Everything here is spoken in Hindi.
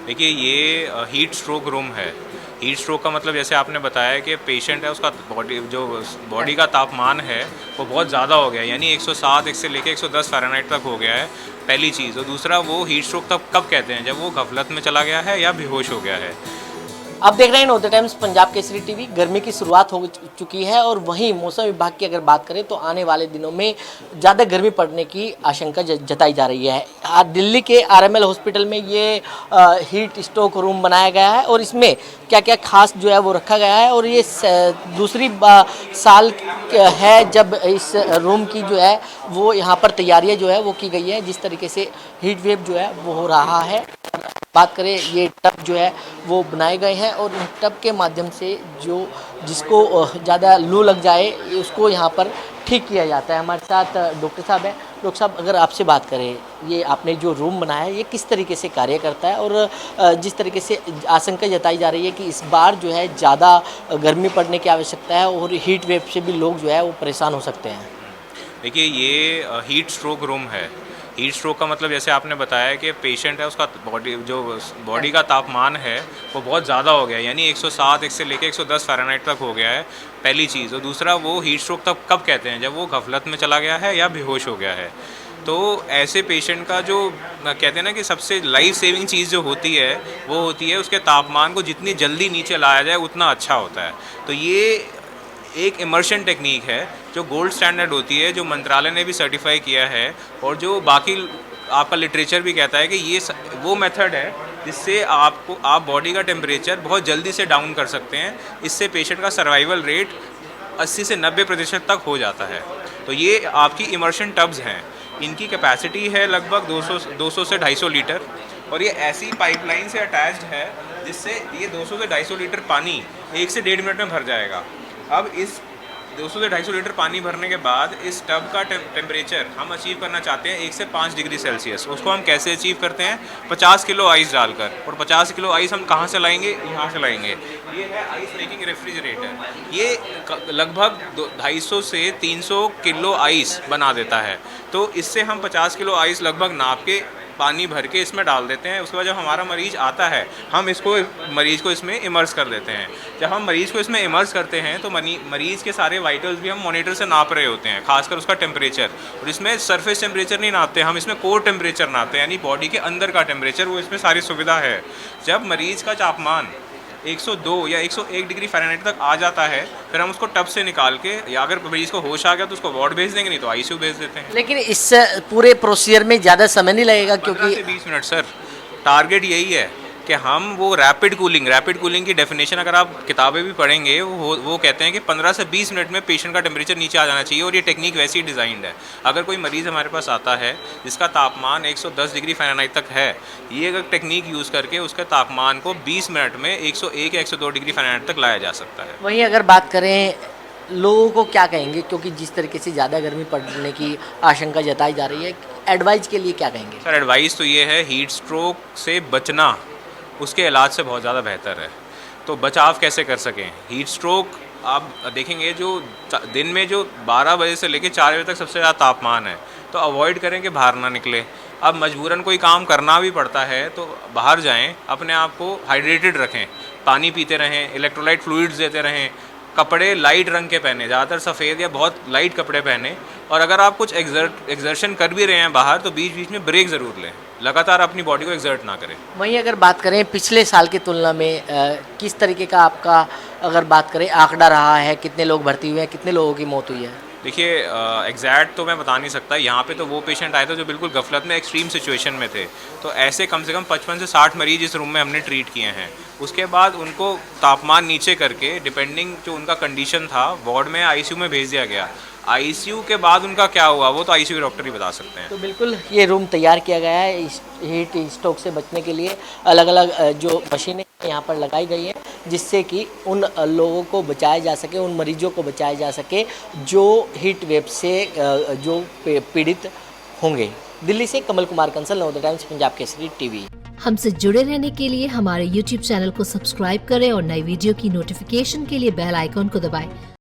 देखिए ये हीट स्ट्रोक रूम है। हीट स्ट्रोक का मतलब जैसे आपने बताया कि पेशेंट है उसका बॉडी का तापमान है वो बहुत ज़्यादा हो गया है, यानी 107 एक से लेके 110 फ़ारेनहाइट तक हो गया है, पहली चीज़। और दूसरा, वो हीट स्ट्रोक तब कब कहते हैं, जब वो गफलत में चला गया है या बेहोश हो गया है। आप देख रहे हैं north times Punjab Kesari TV. गर्मी की शुरुआत हो चुकी है और वहीं मौसम विभाग की अगर बात करें तो आने वाले दिनों में ज़्यादा गर्मी पड़ने की आशंका जताई जा रही है। आज दिल्ली के आरएमएल हॉस्पिटल में ये हीट स्ट्रोक रूम बनाया गया है और इसमें क्या क्या खास जो है वो रखा गया है। और ये दूसरी साल है जब इस रूम की जो है वो यहाँ पर तैयारियाँ जो है वो की गई है। जिस तरीके से हीट वेव जो है वो हो रहा है, बात करें ये टब जो है वो बनाए गए हैं और इन टब के माध्यम से जिसको ज़्यादा लू लग जाए उसको यहाँ पर ठीक किया जाता है। हमारे साथ डॉक्टर साहब हैं। डॉक्टर साहब, अगर आपसे बात करें, ये आपने जो रूम बनाया है ये किस तरीके से कार्य करता है और जिस तरीके से आशंका जताई जा रही है कि इस बार जो है ज़्यादा गर्मी पड़ने की आवश्यकता है और हीट वेव से भी लोग जो है वो परेशान हो सकते हैं। देखिए ये हीट स्ट्रोक रूम है। हीट स्ट्रोक का मतलब जैसे आपने बताया कि पेशेंट है उसका बॉडी का तापमान है वो बहुत ज़्यादा हो गया है, यानी 107 एक से लेके 110 फ़ारेनहाइट तक हो गया है, पहली चीज़। और दूसरा, वो हीट स्ट्रोक तब कब कहते हैं, जब वो गफलत में चला गया है या बेहोश हो गया है। तो ऐसे पेशेंट का जो कहते हैं ना कि सबसे लाइफ सेविंग चीज़ जो होती है वो होती है उसके तापमान को जितनी जल्दी नीचे लाया जाए उतना अच्छा होता है। तो ये एक इमर्शन टेक्निक है जो गोल्ड स्टैंडर्ड होती है, जो मंत्रालय ने भी सर्टिफाई किया है और जो बाकी आपका लिटरेचर भी कहता है कि ये वो मेथड है जिससे आप बॉडी का टेम्परेचर बहुत जल्दी से डाउन कर सकते हैं। इससे पेशेंट का सर्वाइवल रेट 80 से 90% तक हो जाता है। तो ये आपकी इमर्शन टब्स हैं, इनकी कैपेसिटी है लगभग 200 से 250 लीटर और ये ऐसी पाइपलाइन से अटैच्ड है जिससे ये 200 से 250 लीटर पानी 1 से 1.5 मिनट में भर जाएगा। अब इस 200 से 250 लीटर पानी भरने के बाद इस टब का टेम्परेचर हम अचीव करना चाहते हैं 1 से 5 डिग्री सेल्सियस। उसको हम कैसे अचीव करते हैं? 50 किलो आइस डालकर। और 50 किलो आइस हम कहाँ से लाएंगे? यहाँ से लाएंगे। ये है आइस मेकिंग रेफ्रिजरेटर। ये लगभग 250 से 300 किलो आइस बना देता है। तो इससे हम 50 किलो आइस लगभग नाप के पानी भर के इसमें डाल देते हैं। उसके बाद जब हमारा मरीज़ आता है हम मरीज़ को इसमें इमर्स कर देते हैं। जब हम मरीज़ को इसमें इमर्स करते हैं तो मरीज़ के सारे वाइटल्स भी हम मॉनिटर से नाप रहे होते हैं, खासकर उसका टेम्परेचर। और इसमें सरफेस टेम्परेचर नहीं नापते, हम इसमें कोर टेम्परेचर नापते हैं, यानी बॉडी के अंदर का टेम्परेचर। वो इसमें सारी सुविधा है। जब मरीज़ का तापमान 102 या 101 डिग्री फ़ारेनहाइट तक आ जाता है फिर हम उसको टब से निकाल के, या अगर मरीज़ को होश आ गया तो उसको वार्ड भेज देंगे, नहीं तो आईसीयू भेज देते हैं। लेकिन इस पूरे प्रोसीजर में ज़्यादा समय नहीं लगेगा 15 क्योंकि से 20 मिनट सर। टारगेट यही है कि हम वो रैपिड कूलिंग की डेफिनेशन अगर आप किताबें भी पढ़ेंगे वो कहते हैं कि 15 से 20 मिनट में पेशेंट का टेम्परेचर नीचे आ जाना चाहिए। और ये टेक्निक वैसे ही डिज़ाइंड है। अगर कोई मरीज़ हमारे पास आता है जिसका तापमान 110 डिग्री फ़ारेनहाइट तक है, ये अगर टेक्निक यूज़ करके उसके तापमान को 20 मिनट में 101 या 102 डिग्री फ़ारेनहाइट तक लाया जा सकता है। वहीं अगर बात करें लोगों को क्या कहेंगे, क्योंकि जिस तरीके से ज़्यादा गर्मी पड़ने की आशंका जताई जा रही है, एडवाइस के लिए क्या कहेंगे? सर एडवाइस तो ये है, हीट स्ट्रोक से बचना उसके इलाज से बहुत ज़्यादा बेहतर है। तो बचाव कैसे कर सकें? हीट स्ट्रोक आप देखेंगे जो दिन में जो 12 बजे से लेकर 4 बजे तक सबसे ज़्यादा तापमान है, तो अवॉइड करें कि बाहर ना निकले। अब मजबूरन कोई काम करना भी पड़ता है तो बाहर जाएं, अपने आप को हाइड्रेटेड रखें, पानी पीते रहें, इलेक्ट्रोलाइट फ्लूइड्स देते रहें, कपड़े लाइट रंग के पहने, ज़्यादातर सफ़ेद या बहुत लाइट कपड़े पहने। और अगर आप कुछ एक्सर्शन कर भी रहे हैं बाहर तो बीच बीच में ब्रेक ज़रूर लें, लगातार अपनी बॉडी को एक्सर्ट ना करें। वहीं अगर बात करें पिछले साल की तुलना में किस तरीके का आपका अगर बात करें आंकड़ा रहा है, कितने लोग भर्ती हुए हैं, कितने लोगों की मौत हुई है? देखिए एग्जैक्ट तो मैं बता नहीं सकता। यहाँ पे तो वो पेशेंट आए थे जो बिल्कुल गफलत में एक्सट्रीम सिचुएशन में थे, तो ऐसे कम से कम 55 से 60 मरीज इस रूम में हमने ट्रीट किए हैं। उसके बाद उनको तापमान नीचे करके डिपेंडिंग जो उनका कंडीशन था वार्ड में आईसीयू में भेज दिया गया। आईसीयू के बाद उनका क्या हुआ वो तो आईसीयू के डॉक्टर ही बता सकते हैं। तो बिल्कुल ये रूम तैयार किया गया है इस हीट स्ट्रोक से बचने के लिए। अलग अलग जो मशीनें यहाँ पर लगाई गई हैं जिससे कि उन लोगों को बचाया जा सके, उन मरीजों को बचाया जा सके जो हीट वेव से जो पीड़ित होंगे। दिल्ली से कमल कुमार कंसल, नवोदय टाइम्स पंजाब केसरी टीवी। हमसे जुड़े रहने के लिए हमारे YouTube चैनल को सब्सक्राइब करें और नई वीडियो की नोटिफिकेशन के लिए बेल आइकॉन को दबाएं।